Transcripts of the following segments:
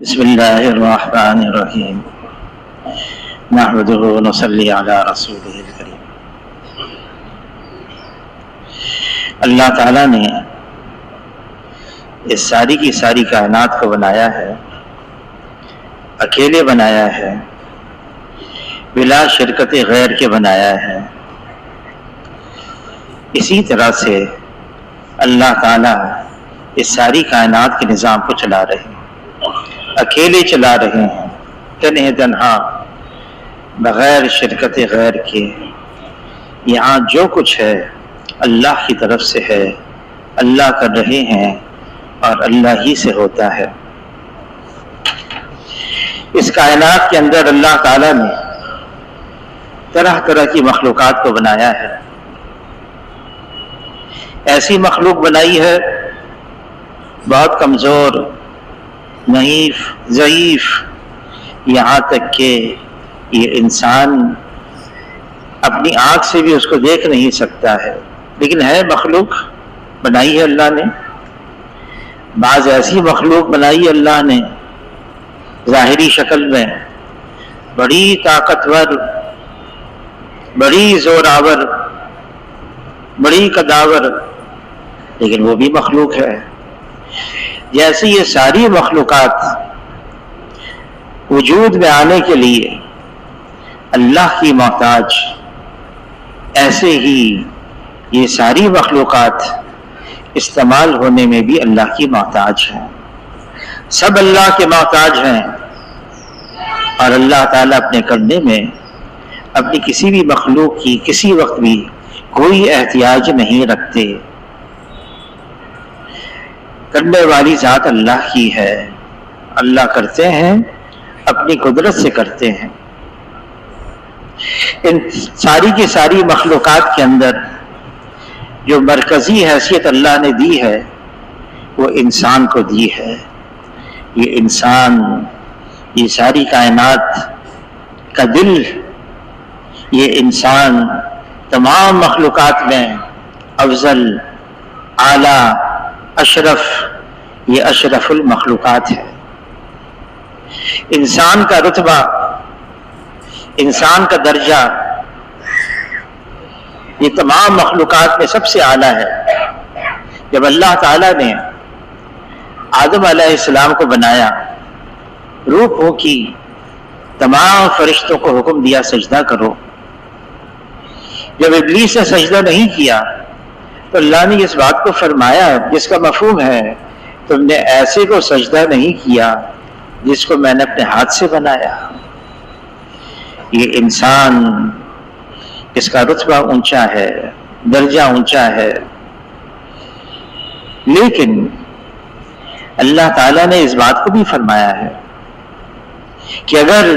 بسم اللہ الرحمن الرحیم نحمدہ ونصلی علی رسولہ الکریم۔ اللہ تعالیٰ نے اس ساری کی ساری کائنات کو بنایا ہے، اکیلے بنایا ہے، بلا شرکت غیر کے بنایا ہے۔ اسی طرح سے اللہ تعالیٰ اس ساری کائنات کے نظام کو چلا رہے ہیں، اکیلے چلا رہے ہیں، تنہا تنہا، بغیر شرکت غیر کے۔ یہاں جو کچھ ہے اللہ کی طرف سے ہے، اللہ کر رہے ہیں اور اللہ ہی سے ہوتا ہے۔ اس کائنات کے اندر اللہ تعالیٰ نے طرح طرح کی مخلوقات کو بنایا ہے۔ ایسی مخلوق بنائی ہے بہت کمزور، ضعیف، یہاں تک کہ یہ انسان اپنی آنکھ سے بھی اس کو دیکھ نہیں سکتا ہے، لیکن ہے مخلوق بنائی ہے اللہ نے۔ بعض ایسی مخلوق بنائی ہے اللہ نے ظاہری شکل میں، بڑی طاقتور، بڑی زوراور، بڑی قداور، لیکن وہ بھی مخلوق ہے۔ جیسے یہ ساری مخلوقات وجود میں آنے کے لیے اللہ کی محتاج، ایسے ہی یہ ساری مخلوقات استعمال ہونے میں بھی اللہ کی محتاج ہیں۔ سب اللہ کے محتاج ہیں، اور اللہ تعالیٰ اپنے کرنے میں اپنی کسی بھی مخلوق کی کسی وقت بھی کوئی احتیاج نہیں رکھتے۔ کرنے والی ذات اللہ کی ہے، اللہ کرتے ہیں، اپنی قدرت سے کرتے ہیں۔ ان ساری کی ساری مخلوقات کے اندر جو مرکزی حیثیت اللہ نے دی ہے وہ انسان کو دی ہے۔ یہ انسان، یہ ساری کائنات کا دل، یہ انسان تمام مخلوقات میں افضل، اعلیٰ، اشرف، یہ اشرف المخلوقات ہے۔ انسان کا رتبہ، انسان کا درجہ یہ تمام مخلوقات میں سب سے اعلیٰ ہے۔ جب اللہ تعالیٰ نے آدم علیہ السلام کو بنایا، روح پھونکی، تمام فرشتوں کو حکم دیا سجدہ کرو۔ جب ابلیس نے سجدہ نہیں کیا تو اللہ نے اس بات کو فرمایا جس کا مفہوم ہے تم نے ایسے کو سجدہ نہیں کیا جس کو میں نے اپنے ہاتھ سے بنایا۔ یہ انسان، اس کا رتبہ اونچا ہے، درجہ اونچا ہے، لیکن اللہ تعالیٰ نے اس بات کو بھی فرمایا ہے کہ اگر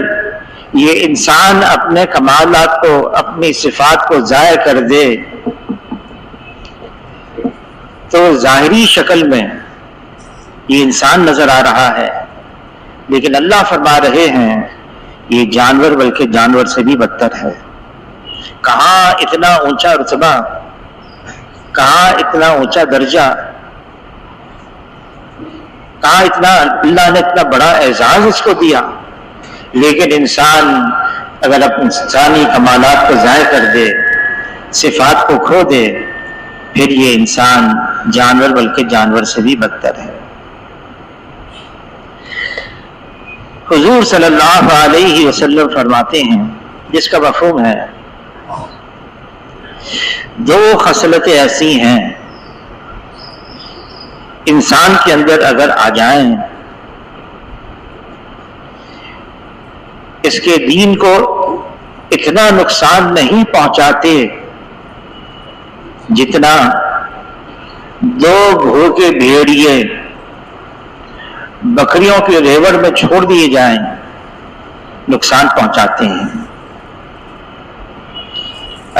یہ انسان اپنے کمالات کو، اپنی صفات کو ضائع کر دے تو ظاہری شکل میں یہ انسان نظر آ رہا ہے، لیکن اللہ فرما رہے ہیں یہ جانور بلکہ جانور سے بھی بدتر ہے۔ کہاں اتنا اونچا رتبہ، کہاں اتنا اونچا درجہ، کہاں اتنا اللہ نے اتنا بڑا اعزاز اس کو دیا، لیکن انسان اگر اپنے انسانی کمالات کو ضائع کر دے، صفات کو کھو دے، پھر یہ انسان جانور بلکہ جانور سے بھی بدتر ہے۔ حضور صلی اللہ علیہ وسلم فرماتے ہیں، جس کا مفہوم ہے دو خصلتیں ایسی ہیں انسان کے اندر اگر آ جائیں اس کے دین کو اتنا نقصان نہیں پہنچاتے جتنا دو بھوکے بھیڑیے بکریوں کے ریوڑ میں چھوڑ دیے جائیں نقصان پہنچاتے ہیں۔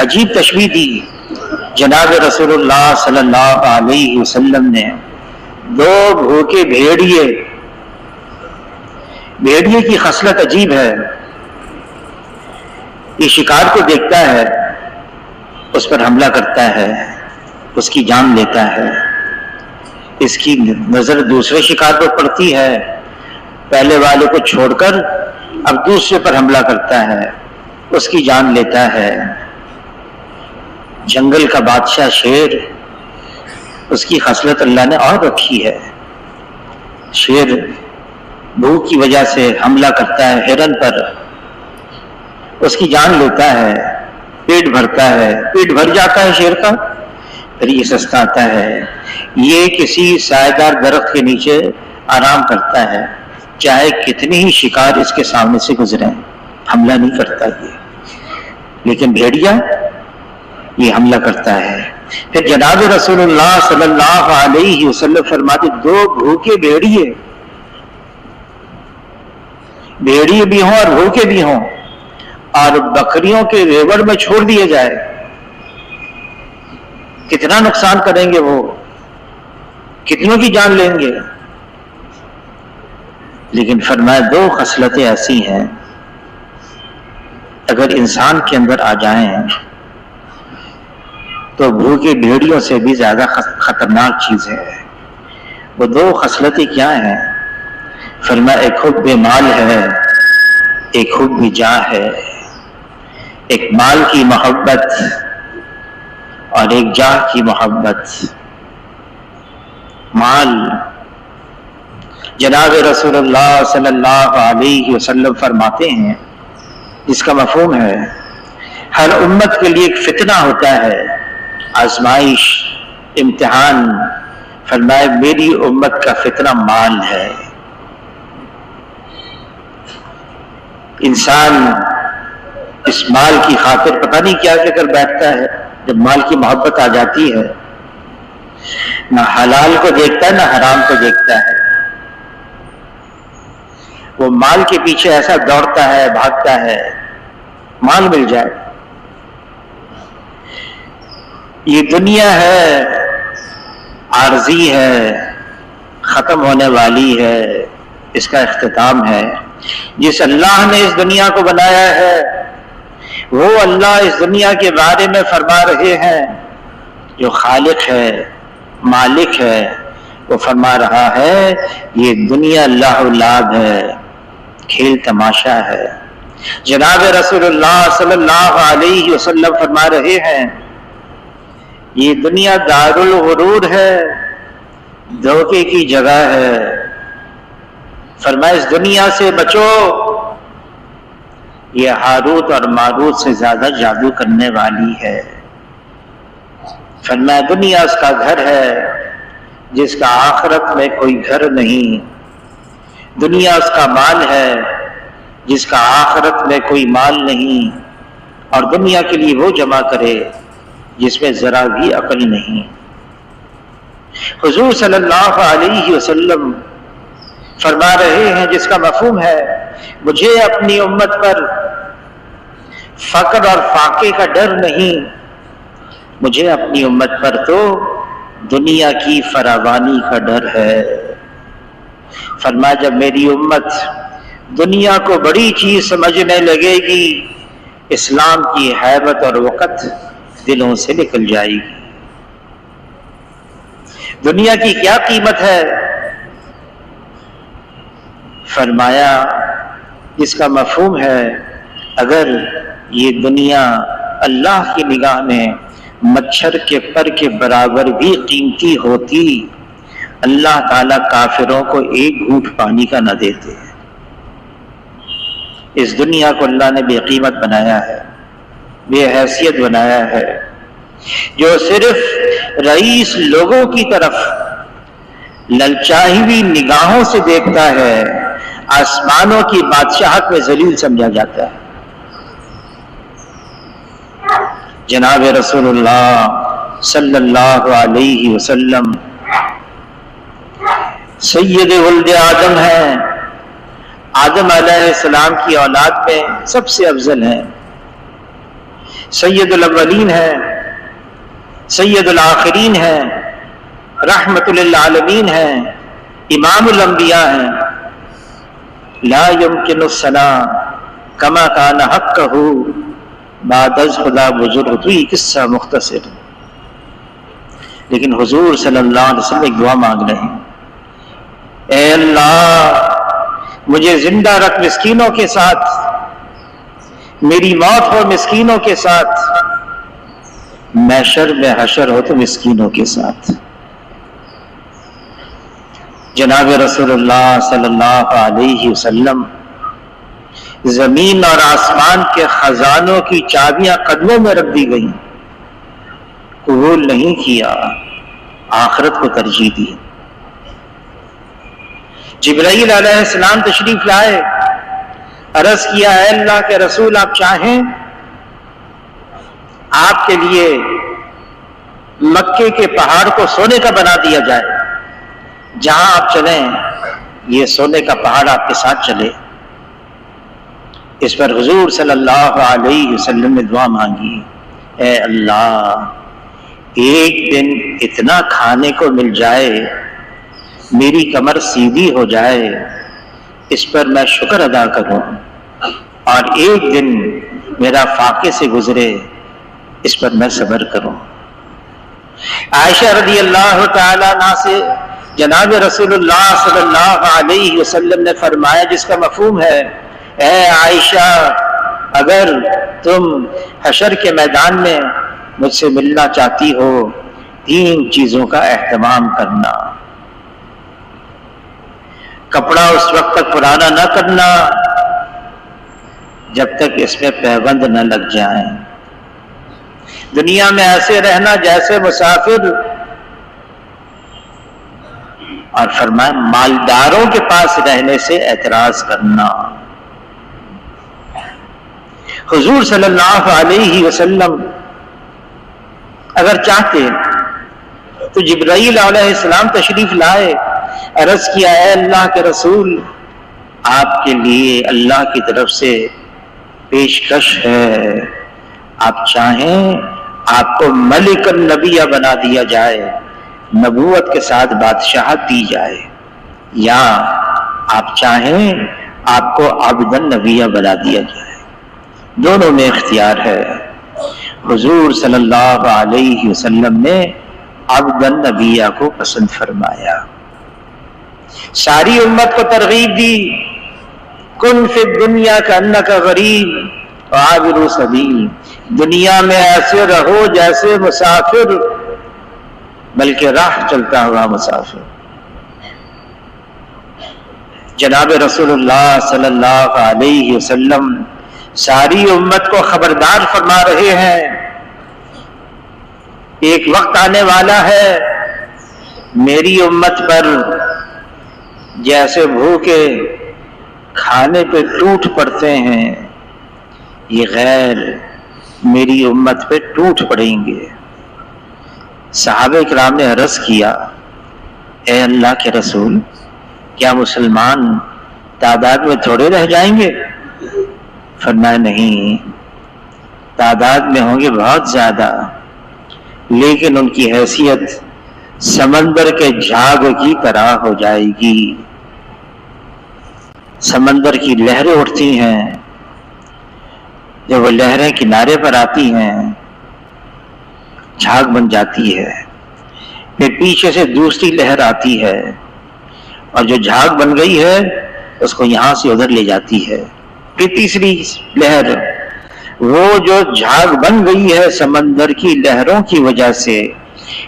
عجیب تشبیہ دی جناب رسول اللہ صلی اللہ علیہ وسلم نے۔ دو بھوکے بھیڑیے کی خصلت عجیب ہے۔ یہ شکار کو دیکھتا ہے، اس پر حملہ کرتا ہے، اس کی جان لیتا ہے۔ اس کی نظر دوسرے شکار پر پڑتی ہے، پہلے والے کو چھوڑ کر اب دوسرے پر حملہ کرتا ہے، اس کی جان لیتا ہے۔ جنگل کا بادشاہ شیر، اس کی خصلت اللہ نے اور رکھی ہے۔ شیر بھوک کی وجہ سے حملہ کرتا ہے ہرن پر، اس کی جان لیتا ہے، پیٹ بھرتا ہے، پیٹ بھر جاتا ہے شیر کا، پھر یہ سستاتا ہے۔ یہ کسی سایہ درخت کے نیچے آرام کرتا ہے، چاہے کتنی ہی شکار اس کے سامنے سے گزریں، حملہ نہیں کرتا یہ۔ لیکن بھیڑیا یہ حملہ کرتا ہے۔ پھر جناب رسول اللہ صلی اللہ علیہ وسلم فرماتے، دو بھوکے بھیڑیے بھی ہوں اور بھوکے بھی ہوں، اور بکریوں کے ریوڑ میں چھوڑ دیے جائے، کتنا نقصان کریں گے وہ، کتنوں کی جان لیں گے۔ لیکن فرمایا دو خصلتیں ایسی ہیں اگر انسان کے اندر آ جائیں تو بھوکے بھیڑیوں سے بھی زیادہ خطرناک چیز ہے۔ وہ دو خصلتیں کیا ہیں؟ فرمایا ایک حب مال ہے، ایک حب جاہ ہے۔ ایک مال کی محبت اور ایک جاہ کی محبت۔ مال، جناب رسول اللہ صلی اللہ علیہ وسلم فرماتے ہیں، جس کا مفہوم ہے ہر امت کے لیے ایک فتنہ ہوتا ہے، آزمائش، امتحان۔ فرمائے میری امت کا فتنہ مال ہے۔ انسان اس مال کی خاطر پتہ نہیں کیا کر بیٹھتا ہے۔ جب مال کی محبت آ جاتی ہے، نہ حلال کو دیکھتا ہے نہ حرام کو دیکھتا ہے، وہ مال کے پیچھے ایسا دوڑتا ہے، بھاگتا ہے، مال مل جائے۔ یہ دنیا ہے، عارضی ہے، ختم ہونے والی ہے، اس کا اختتام ہے۔ جس اللہ نے اس دنیا کو بنایا ہے، وہ اللہ اس دنیا کے بارے میں فرما رہے ہیں، جو خالق ہے، مالک ہے، وہ فرما رہا ہے یہ دنیا لہو لعب ہے، کھیل تماشا ہے۔ جناب رسول اللہ صلی اللہ علیہ وسلم فرما رہے ہیں یہ دنیا دار الغرور ہے، دھوکے کی جگہ ہے۔ فرمایا اس دنیا سے بچو، یہ ہاروت اور ماروت سے زیادہ جادو کرنے والی ہے۔ فرمایا دنیا اس کا گھر ہے جس کا آخرت میں کوئی گھر نہیں، دنیا اس کا مال ہے جس کا آخرت میں کوئی مال نہیں، اور دنیا کے لیے وہ جمع کرے جس میں ذرا بھی عقل نہیں۔ حضور صلی اللہ علیہ وسلم فرما رہے ہیں، جس کا مفہوم ہے مجھے اپنی امت پر فقر اور فاقے کا ڈر نہیں، مجھے اپنی امت پر تو دنیا کی فراوانی کا ڈر ہے۔ فرمایا جب میری امت دنیا کو بڑی چیز سمجھنے لگے گی، اسلام کی ہیبت اور وقت دلوں سے نکل جائے گی۔ دنیا کی کیا قیمت ہے؟ فرمایا جس کا مفہوم ہے اگر یہ دنیا اللہ کی نگاہ میں مچھر کے پر کے برابر بھی قیمتی ہوتی، اللہ تعالیٰ کافروں کو ایک گھونٹ پانی کا نہ دیتے۔ اس دنیا کو اللہ نے بے قیمت بنایا ہے، بے حیثیت بنایا ہے، جو صرف رئیس لوگوں کی طرف للچائی ہوئی نگاہوں سے دیکھتا ہے، آسمانوں کی بادشاہت میں ذلیل سمجھا جاتا ہے۔ جناب رسول اللہ صلی اللہ علیہ وسلم سید ولد آدم ہیں، آدم علیہ السلام کی اولاد میں سب سے افضل ہیں، سید الاولین ہیں، سید الآخرین ہیں، رحمت للعالمین ہیں، امام الانبیاء ہیں۔ لا يمکن الثناء کما کان حقہ بعد از خدا بزرگ۔ تو یہ قصہ مختصر، لیکن حضور صلی اللہ علیہ وسلم ایک دعا مانگ رہے ہیں، اے اللہ مجھے زندہ رکھ مسکینوں کے ساتھ، میری موت ہو مسکینوں کے ساتھ، محشر میں حشر ہو تو مسکینوں کے ساتھ۔ جناب رسول اللہ صلی اللہ علیہ وسلم زمین اور آسمان کے خزانوں کی چابیاں قدموں میں رکھ دی گئیں، قبول نہیں کیا، آخرت کو ترجیح دی۔ جبرائیل علیہ السلام تشریف لائے، عرض کیا اے اللہ کے رسول آپ چاہیں آپ کے لیے مکے کے پہاڑ کو سونے کا بنا دیا جائے، جہاں آپ چلیں یہ سونے کا پہاڑ آپ کے ساتھ چلے۔ اس پر حضور صلی اللہ علیہ وسلم نے دعا مانگی، اے اللہ ایک دن اتنا کھانے کو مل جائے میری کمر سیدھی ہو جائے، اس پر میں شکر ادا کروں، اور ایک دن میرا فاقے سے گزرے اس پر میں صبر کروں۔ عائشہ رضی اللہ تعالیٰ عنہ سے جناب رسول اللہ صلی اللہ علیہ وسلم نے فرمایا، جس کا مفہوم ہے اے عائشہ اگر تم حشر کے میدان میں مجھ سے ملنا چاہتی ہو 3 چیزوں کا اہتمام کرنا، کپڑا اس وقت تک پرانا نہ کرنا جب تک اس میں پیوند نہ لگ جائیں، دنیا میں ایسے رہنا جیسے مسافر، اور فرمایا مالداروں کے پاس رہنے سے اعتراض کرنا۔ حضور صلی اللہ علیہ وسلم اگر چاہتے تو جبرائیل علیہ السلام تشریف لائے، عرض کیا اے اللہ کے رسول آپ کے لیے اللہ کی طرف سے پیشکش ہے، آپ چاہیں آپ کو ملک النبیہ بنا دیا جائے، نبوت کے ساتھ بادشاہت دی جائے، یا آپ چاہیں آپ کو عبد النبیہ بنا دیا جائے، دونوں میں اختیار ہے۔ حضور صلی اللہ علیہ وسلم نے عبد النبیہ کو پسند فرمایا، ساری امت کو ترغیب دی، کن فی الدنیا کانک غریب وعابر سبیل، دنیا میں ایسے رہو جیسے مسافر، بلکہ راہ چلتا ہوا مسافر۔ جناب رسول اللہ صلی اللہ علیہ وسلم ساری امت کو خبردار فرما رہے ہیں، ایک وقت آنے والا ہے میری امت پر جیسے بھوکے کھانے پہ ٹوٹ پڑتے ہیں، یہ غیر میری امت پہ ٹوٹ پڑیں گے۔ صحابہ کرام نے عرض کیا اے اللہ کے رسول کیا مسلمان تعداد میں تھوڑے رہ جائیں گے؟ فرمایا نہیں، تعداد میں ہوں گے بہت زیادہ، لیکن ان کی حیثیت سمندر کے جھاگ کی طرح ہو جائے گی۔ سمندر کی لہریں اٹھتی ہیں، جب وہ لہریں کنارے پر آتی ہیں جھاگ بن جاتی ہے، پھر پیچھے سے دوسری لہر آتی ہے اور جو جھاگ بن گئی ہے اس کو یہاں سے ادھر لے جاتی ہے، پھر تیسری لہر، وہ جو جھاگ بن گئی ہے سمندر کی لہروں کی وجہ سے،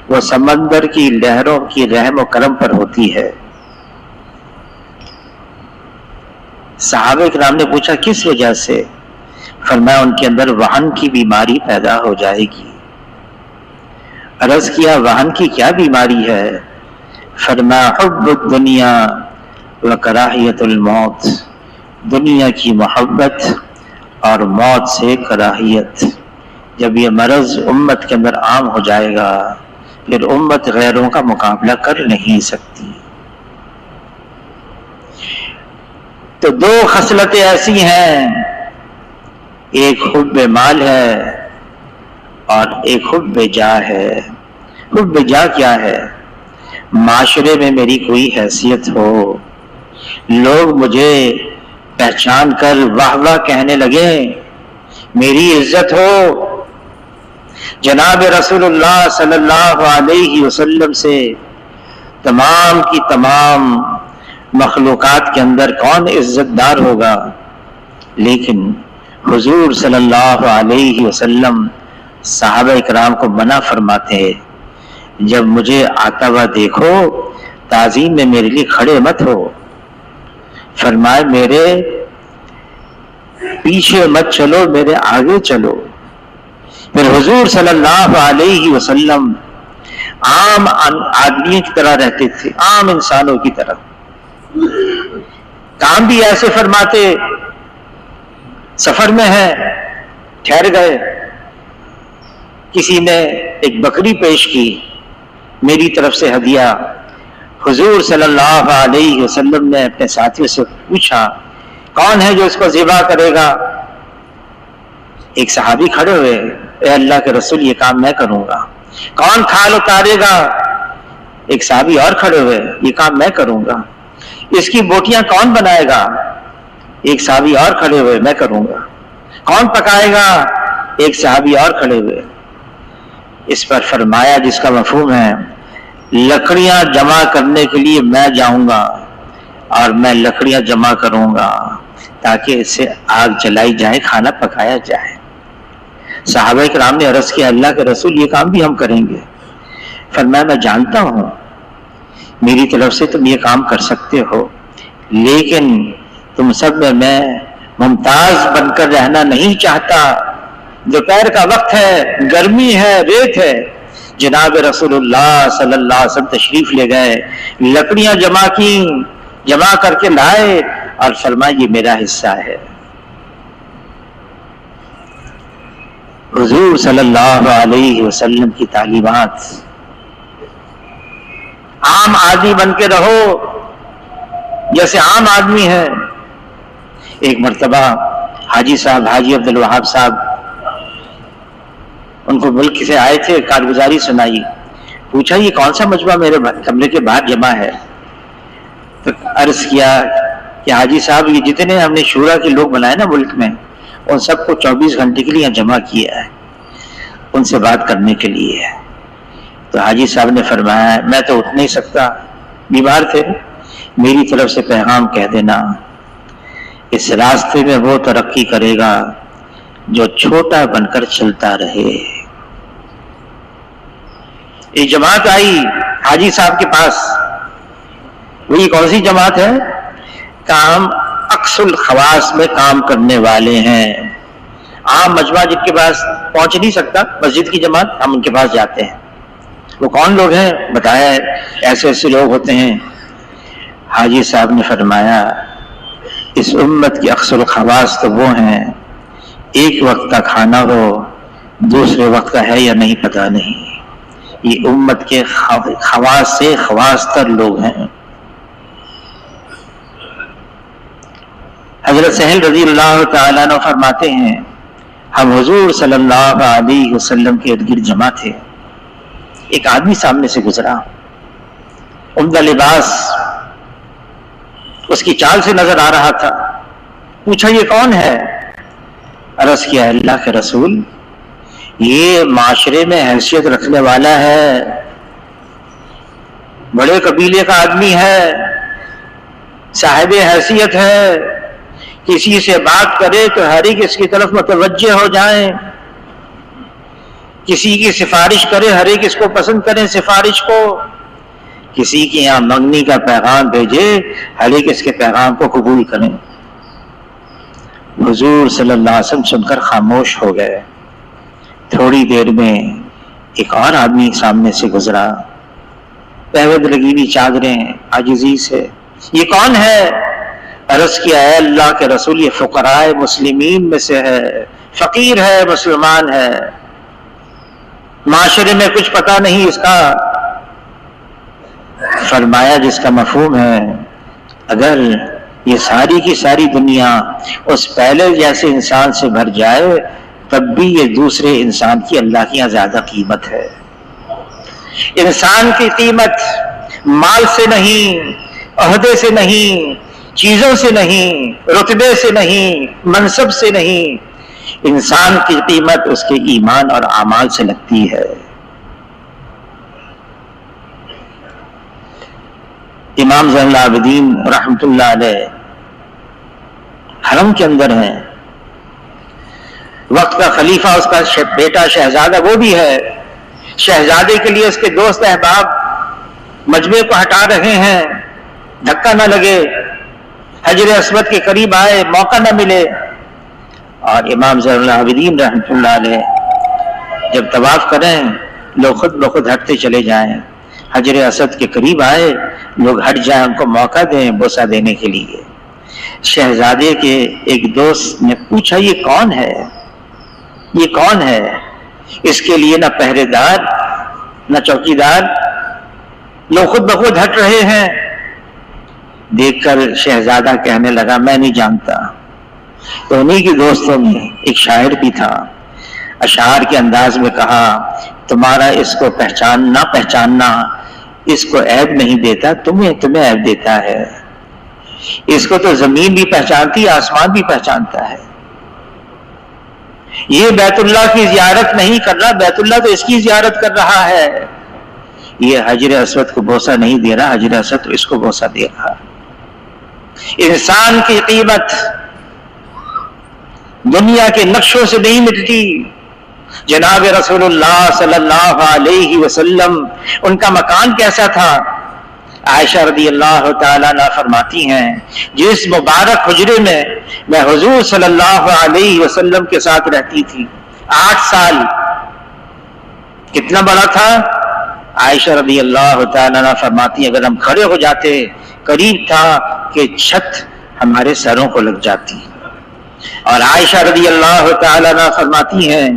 وہ سمندر کی لہروں کی رحم و کرم پر ہوتی ہے۔ صحابہ کرام نے پوچھا کس وجہ سے؟ فرمایا ان کے اندر وہن کی بیماری پیدا ہو جائے گی۔ عرض کیا وہن کی کیا بیماری ہے؟ فرمایا حب الدنیا و کراہیت الموت، دنیا کی محبت اور موت سے کراہیت۔ جب یہ مرض امت کے اندر عام ہو جائے گا پھر امت غیروں کا مقابلہ کر نہیں سکتی۔ تو 2 خصلتیں ایسی ہیں، ایک حب مال ہے اور ایک حب جاہ ہے۔ حب جاہ کیا ہے؟ معاشرے میں میری کوئی حیثیت ہو، لوگ مجھے پہچان کر واہ واہ کہنے لگے، میری عزت ہو۔ جناب رسول اللہ صلی اللہ علیہ وسلم سے تمام کی تمام مخلوقات کے اندر کون عزت دار ہوگا، لیکن حضور صلی اللہ علیہ وسلم صحابہ اکرام کو منع فرماتے ہیں، جب مجھے آتا ہوا دیکھو تعظیم میں میرے لیے کھڑے مت ہو، فرمائے میرے پیچھے مت چلو، میرے آگے چلو۔ پھر حضور صلی اللہ علیہ وسلم عام آدمیوں کی طرح رہتے تھے، عام انسانوں کی طرح، کام بھی ایسے فرماتے، سفر میں ہے ٹھہر گئے، کسی نے ایک بکری پیش کی میری طرف سے ہدیہ، حضور صلی اللہ علیہ وسلم نے اپنے ساتھیوں سے پوچھا کون ہے جو اس کو ذبح کرے گا؟ ایک صحابی کھڑے ہوئے، اے اللہ کے رسول یہ کام میں کروں گا۔ کون کھال اتارے گا؟ ایک صحابی اور کھڑے ہوئے، یہ کام میں کروں گا۔ اس کی بوٹیاں کون بنائے گا؟ ایک صحابی اور کھڑے ہوئے، میں کروں گا۔ کون پکائے گا؟ ایک صحابی اور کھڑے ہوئے۔ اس پر فرمایا جس کا مفہوم ہے، لکڑیاں جمع کرنے کے لیے میں جاؤں گا اور میں لکڑیاں جمع کروں گا تاکہ اس سے آگ جلائی جائے، کھانا پکایا جائے۔ صحابہ کرام نے عرض کیا اللہ کے رسول یہ کام بھی ہم کریں گے۔ فرمایا میں جانتا ہوں میری طرف سے تم یہ کام کر سکتے ہو، لیکن تم سب میں ممتاز بن کر رہنا نہیں چاہتا۔ دوپہر کا وقت ہے، گرمی ہے، ریت ہے، جناب رسول اللہ صلی اللہ علیہ وسلم تشریف لے گئے، لکڑیاں جمع کی، جمع کر کے لائے اور فرمایا یہ میرا حصہ ہے۔ حضور صلی اللہ علیہ وسلم کی تعلیمات، عام آدمی بن کے رہو جیسے عام آدمی ہے۔ ایک مرتبہ حاجی صاحب، حاجی عبد الوہاب صاحب، ان کو ملک سے آئے تھے، کارگزاری سنائی، پوچھا یہ کون سا مجمع میرے کمرے کے باہر جمع ہے؟ تو عرض کیا کہ حاجی صاحب یہ جتنے ہم نے شورا کے لوگ بنائے نا ملک میں، ان سب کو 24 گھنٹے کے لیے جمع کیا ہے، ان سے بات کرنے کے لیے۔ تو حاجی صاحب نے فرمایا میں تو اٹھ نہیں سکتا، بیمار تھے، میری طرف سے پیغام کہہ دینا اس راستے میں وہ ترقی کرے گا جو چھوٹا بن کر چلتا رہے۔ ایک جماعت آئی حاجی صاحب کے پاس، وہی کون سی جماعت ہے؟ کام اقصى الخواص میں کام کرنے والے ہیں، عام مجمع جن کے پاس پہنچ نہیں سکتا، مسجد کی جماعت، ہم ان کے پاس جاتے ہیں۔ وہ کون لوگ ہیں؟ بتایا ایسے ایسے لوگ ہوتے ہیں۔ حاجی صاحب نے فرمایا اس امت کی اقصى الخواص تو وہ ہیں ایک وقت کا کھانا ہو، دوسرے وقت کا ہے یا نہیں پتہ نہیں، یہ امت کے خواص سے خواص تر لوگ ہیں۔ حضرت سہل رضی اللہ تعالیٰ عنہ فرماتے ہیں ہم حضور صلی اللہ علیہ وسلم کے ارد گرد جمع تھے، ایک آدمی سامنے سے گزرا، عمدہ لباس اس کی چال سے نظر آ رہا تھا، پوچھا یہ کون ہے؟ عرض کیا اللہ کے رسول یہ معاشرے میں حیثیت رکھنے والا ہے، بڑے قبیلے کا آدمی ہے، صاحب حیثیت ہے، کسی سے بات کرے تو ہر ایک اس کی طرف متوجہ ہو جائیں، کسی کی سفارش کرے ہر ایک اس کو پسند کریں سفارش کو، کسی کے یہاں منگنی کا پیغام بھیجے ہر ایک اس کے پیغام کو قبول کریں۔ حضور صلی اللہ علیہ وسلم سن کر خاموش ہو گئے۔ تھوڑی دیر میں ایک اور آدمی سامنے سے گزرا، پہوند لگی ہوئی چادریں، عاجزی سے، یہ کون ہے؟ عرض کیا ہے اللہ کے رسول یہ فقراء مسلمین میں سے ہے، فقیر ہے، مسلمان ہے، معاشرے میں کچھ پتہ نہیں اس کا۔ فرمایا جس کا مفہوم ہے اگر یہ ساری کی ساری دنیا اس پہلے جیسے انسان سے بھر جائے تب بھی یہ دوسرے انسان کی اللہ کی یہاں زیادہ قیمت ہے۔ انسان کی قیمت مال سے نہیں، عہدے سے نہیں، چیزوں سے نہیں، رتبے سے نہیں، منصب سے نہیں، انسان کی قیمت اس کے ایمان اور اعمال سے لگتی ہے۔ امام زین العابدین رحمۃ اللہ علیہ حرم کے اندر ہیں، وقت کا خلیفہ اس کا بیٹا شہزادہ وہ بھی ہے، شہزادے کے لیے اس کے دوست احباب مجمع کو ہٹا رہے ہیں، دھکا نہ لگے، حجر اسود کے قریب آئے، موقع نہ ملے، اور امام زین العابدین رحمۃ اللہ علیہ جب طواف کریں لوگ خود بخود ہٹتے چلے جائیں، حجر اسود کے قریب آئے لوگ ہٹ جائیں، ان کو موقع دیں بوسہ دینے کے لیے۔ شہزادے کے ایک دوست نے پوچھا یہ کون ہے، یہ کون ہے؟ اس کے لیے نہ پہرے دار نہ چوکی دار، لوگ خود بخود ہٹ رہے ہیں۔ دیکھ کر شہزادہ کہنے لگا میں نہیں جانتا۔ تو انہی کے دوستوں میں ایک شاعر بھی تھا، اشعار کے انداز میں کہا تمہارا اس کو پہچاننا اس کو عیب نہیں دیتا، تمہیں عیب دیتا ہے۔ اس کو تو زمین بھی پہچانتی، آسمان بھی پہچانتا ہے۔ یہ بیت اللہ کی زیارت نہیں کر رہا، بیت اللہ تو اس کی زیارت کر رہا ہے۔ یہ حجر اسود کو بوسہ نہیں دے رہا، حجر اسود اس کو بوسہ دے رہا۔ انسان کی قیمت دنیا کے نقشوں سے نہیں مٹتی۔ جناب رسول اللہ صلی اللہ علیہ وسلم ان کا مکان کیسا تھا؟ عائشہ رضی اللہ تعالیٰ عنہ فرماتی ہیں جس مبارک حجرے میں میں حضور صلی اللہ علیہ وسلم کے ساتھ رہتی تھی 8 سال، کتنا بڑا تھا؟ عائشہ رضی اللہ تعالیٰ عنہ فرماتی ہیں اگر ہم کھڑے ہو جاتے قریب تھا کہ چھت ہمارے سروں کو لگ جاتی۔ اور عائشہ رضی اللہ تعالیٰ عنہ فرماتی ہیں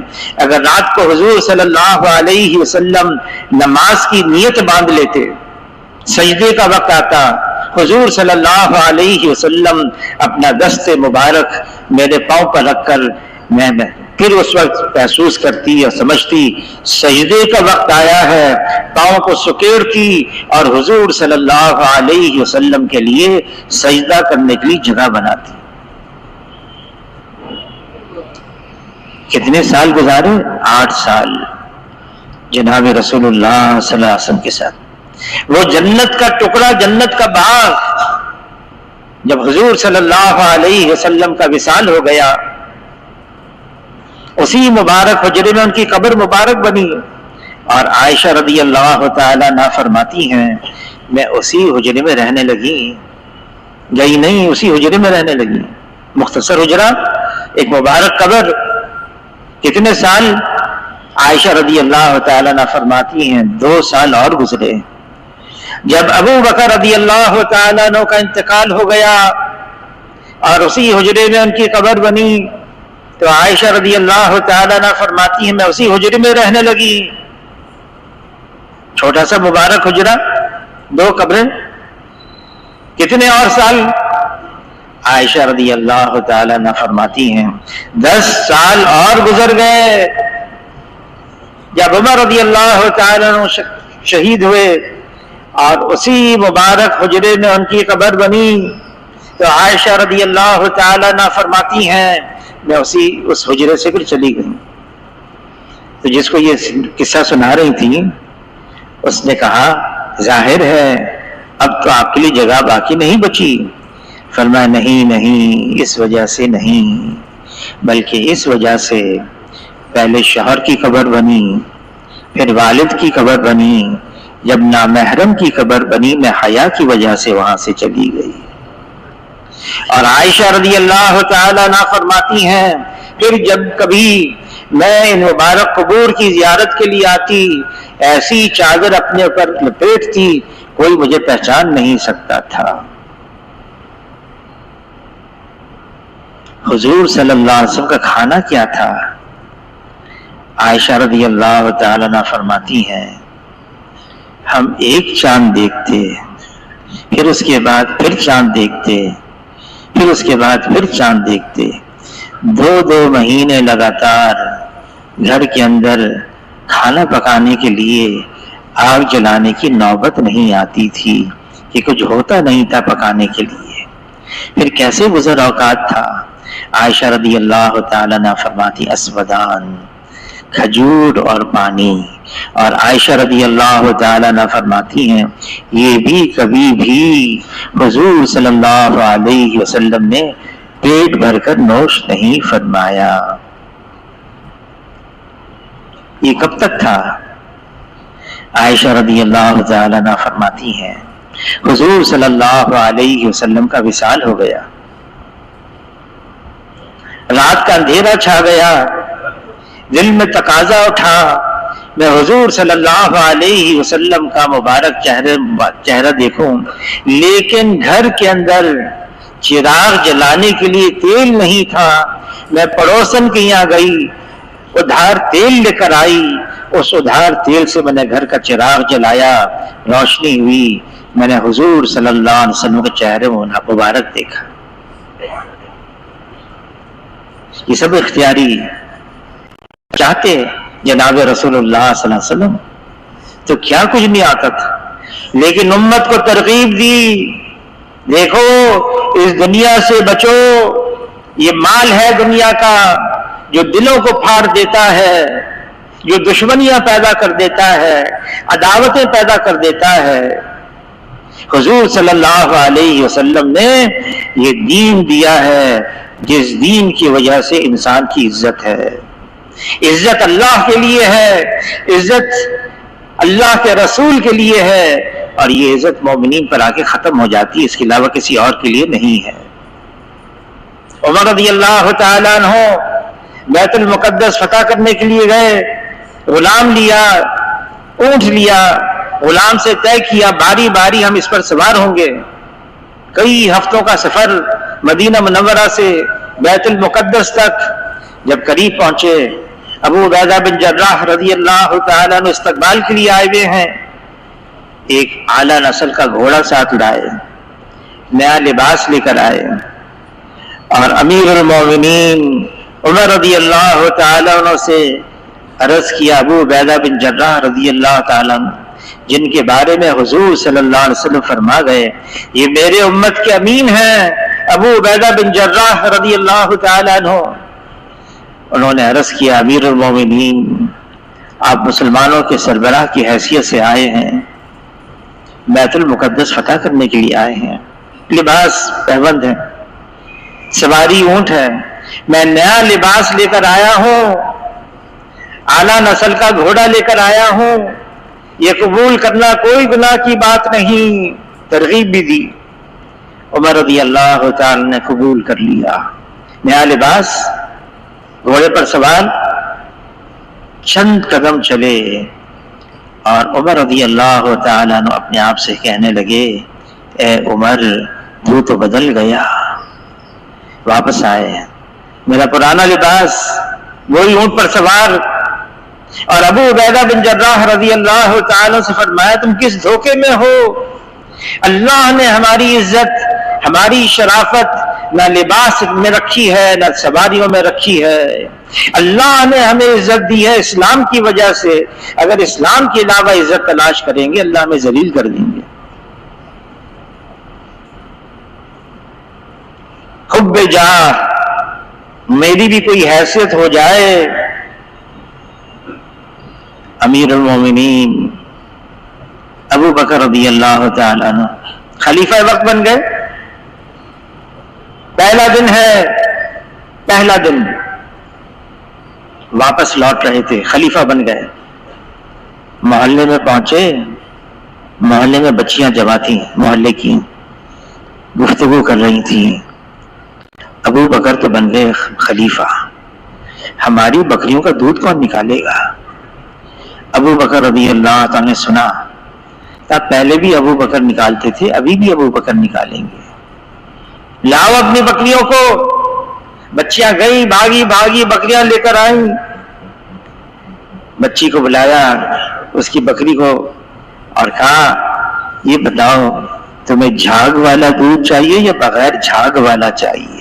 اگر رات کو حضور صلی اللہ علیہ وسلم نماز کی نیت باندھ لیتے، سجدے کا وقت آتا، حضور صلی اللہ علیہ وسلم اپنا دست مبارک میرے پاؤں پر رکھ کر میں پھر اس وقت محسوس کرتی اور سمجھتی سجدے کا وقت آیا ہے، پاؤں کو سکیڑتی اور حضور صلی اللہ علیہ وسلم کے لیے سجدہ کرنے کے لیے جگہ بناتی۔ کتنے سال گزارے؟ 8 سال جناب رسول اللہ صلی اللہ علیہ وسلم کے ساتھ۔ وہ جنت کا ٹکڑا، جنت کا باغ جب حضور صلی اللہ علیہ وسلم کا وصال ہو گیا، اسی مبارک حجرے میں ان کی قبر مبارک بنی۔ اور عائشہ رضی اللہ تعالیٰ عنہ فرماتی ہیں میں اسی حجرے میں رہنے لگی، گئی نہیں، اسی حجرے میں رہنے لگی۔ مختصر حجرہ، ایک مبارک قبر، کتنے سال؟ عائشہ رضی اللہ تعالیٰ عنہ فرماتی ہیں 2 سال اور گزرے۔ جب ابو بکر رضی اللہ تعالیٰ عنہ کا انتقال ہو گیا اور اسی حجرے میں ان کی قبر بنی تو عائشہ رضی اللہ تعالیٰ عنہ فرماتی ہیں میں اسی حجرے میں رہنے لگی۔ چھوٹا سا مبارک حجرہ، 2 قبریں، کتنے اور سال؟ عائشہ رضی اللہ تعالیٰ عنہ فرماتی ہیں 10 سال اور گزر گئے۔ جب عمر رضی اللہ تعالیٰ عنہ شہید ہوئے اور اسی مبارک حجرے میں ان کی قبر بنی تو عائشہ رضی اللہ تعالیٰ عنہ فرماتی ہیں میں اس حجرے سے پھر چلی گئی۔ تو جس کو یہ قصہ سنا رہی تھی اس نے کہا ظاہر ہے اب تو آپ کے لیے جگہ باقی نہیں بچی۔ فرمایا نہیں، اس وجہ سے نہیں، بلکہ اس وجہ سے پہلے شوہر کی قبر بنی، پھر والد کی قبر بنی، جب نامحرم کی قبر بنی میں حیا کی وجہ سے وہاں سے چلی گئی۔ اور عائشہ رضی اللہ تعالیٰ عنہ فرماتی ہیں پھر جب کبھی میں ان مبارک قبور کی زیارت کے لیے آتی ایسی چادر اپنے اوپر لپیٹتی کوئی مجھے پہچان نہیں سکتا تھا۔ حضور صلی اللہ علیہ وسلم کا کھانا کیا تھا؟ عائشہ رضی اللہ تعالیٰ عنہ فرماتی ہیں ہم ایک چاند دیکھتے، پھر اس کے بعد پھر چاند دیکھتے، پھر اس کے بعد پھر چاند دیکھتے، 2 مہینے لگاتار گھر کے اندر کھانا پکانے کے لیے آگ جلانے کی نوبت نہیں آتی تھی کہ کچھ ہوتا نہیں تھا پکانے کے لیے۔ پھر کیسے گزر اوقات تھا؟ عائشہ رضی اللہ تعالیٰ عنہ فرماتی اسودان، کھجور اور پانی، اور عائشہ رضی اللہ تعالیٰ عنہ فرماتی ہیں یہ بھی کبھی بھی حضور صلی اللہ علیہ وسلم نے پیٹ بھر کر نوش نہیں فرمایا. یہ کب تک تھا؟ عائشہ رضی اللہ تعالیٰ عنہ فرماتی ہیں حضور صلی اللہ علیہ وسلم کا وصال ہو گیا، رات کا اندھیرا چھا گیا، دل میں تقاضا اٹھا میں حضور صلی اللہ علیہ وسلم کا مبارک چہرہ دیکھوں، لیکن گھر کے اندر چراغ جلانے کے لیے تیل نہیں تھا. میں پڑوسن کے یہاں گئی، ادھار تیل لے کر آئی، اس ادھار تیل سے میں نے گھر کا چراغ جلایا، روشنی ہوئی، میں نے حضور صلی اللہ علیہ وسلم کے چہرے مبارک دیکھا. یہ سب اختیاری چاہتے جناب رسول اللہ صلی اللہ علیہ وسلم تو کیا کچھ نہیں آتا تھا، لیکن امت کو ترغیب دی، دیکھو اس دنیا سے بچو، یہ مال ہے دنیا کا جو دلوں کو پھاڑ دیتا ہے، جو دشمنیاں پیدا کر دیتا ہے، عداوتیں پیدا کر دیتا ہے. حضور صلی اللہ علیہ وسلم نے یہ دین دیا ہے جس دین کی وجہ سے انسان کی عزت ہے. عزت اللہ کے لیے ہے، عزت اللہ کے رسول کے لیے ہے، اور یہ عزت مومنین پر آ کے ختم ہو جاتی ہے، اس کے علاوہ کسی اور کے لیے نہیں ہے. عمر رضی اللہ تعالیٰ عنہ بیت المقدس فتح کرنے کے لیے گئے، غلام لیا، اونٹ لیا، غلام سے طے کیا باری باری ہم اس پر سوار ہوں گے. کئی ہفتوں کا سفر مدینہ منورہ سے بیت المقدس تک. جب قریب پہنچے ابو عبیدہ بن جراح رضی اللہ تعالیٰ عنہ استقبال کے لیے آئے ہوئے ہیں. ایک اعلیٰ نسل کا گھوڑا ساتھ لائے، نیا لباس لے کر آئے، اور امیر المومنین عمر رضی اللہ تعالیٰ عنہ سے عرض کیا ابو عبیدہ بن جراح رضی اللہ تعالیٰ عنہ جن کے بارے میں حضور صلی اللہ علیہ وسلم فرما گئے یہ میرے امت کے امین ہیں، ابو عبیدہ بن جراح رضی اللہ تعالیٰ عنہ. انہوں نے عرض کیا امیر المومنین آپ مسلمانوں کے سربراہ کی حیثیت سے آئے ہیں، بیت المقدس فتح کرنے کے لیے آئے ہیں، لباس پہبند ہے، سواری اونٹ ہے، میں نیا لباس لے کر آیا ہوں، اعلیٰ نسل کا گھوڑا لے کر آیا ہوں، یہ قبول کرنا کوئی گناہ کی بات نہیں. ترغیب بھی دی. عمر رضی اللہ تعالی نے قبول کر لیا. نیا لباس، گھوڑے پر سوار، چند قدم چلے اور عمر رضی اللہ تعالیٰ عنہ اپنے آپ سے کہنے لگے اے عمر وہ تو بدل گیا. واپس آئے، میرا پرانا لباس، وہی اونٹ پر سوار. اور ابو عبیدہ بن جراح رضی اللہ تعالیٰ سے فرمایا تم کس دھوکے میں ہو؟ اللہ نے ہماری عزت، ہماری شرافت نہ لباس میں رکھی ہے نہ سواریوں میں رکھی ہے. اللہ نے ہمیں عزت دی ہے اسلام کی وجہ سے. اگر اسلام کے علاوہ عزت تلاش کریں گے اللہ ہمیں ذلیل کر دیں گے. حب جاہ، میری بھی کوئی حیثیت ہو جائے. امیر المومنین ابو بکر رضی اللہ تعالی عنہ خلیفہ وقت بن گئے. پہلا دن ہے، پہلا دن واپس لوٹ رہے تھے، خلیفہ بن گئے. محلے میں پہنچے، محلے میں بچیاں جمع تھیں، محلے کی گفتگو کر رہی تھیں. ابو بکر تو بن گئے خلیفہ، ہماری بکریوں کا دودھ کون نکالے گا؟ ابو بکر رضی اللہ تعالیٰ نے سنا کہ پہلے بھی ابو بکر نکالتے تھے، ابھی بھی ابو بکر نکالیں گے. لاؤ اپنی بکریوں کو. بچیاں گئی، بھاگی بھاگی بکریاں لے کر آئیں. بچی کو بلایا، اس کی بکری کو، اور کہا یہ بتاؤ تمہیں جھاگ والا دودھ چاہیے یا بغیر جھاگ والا چاہیے؟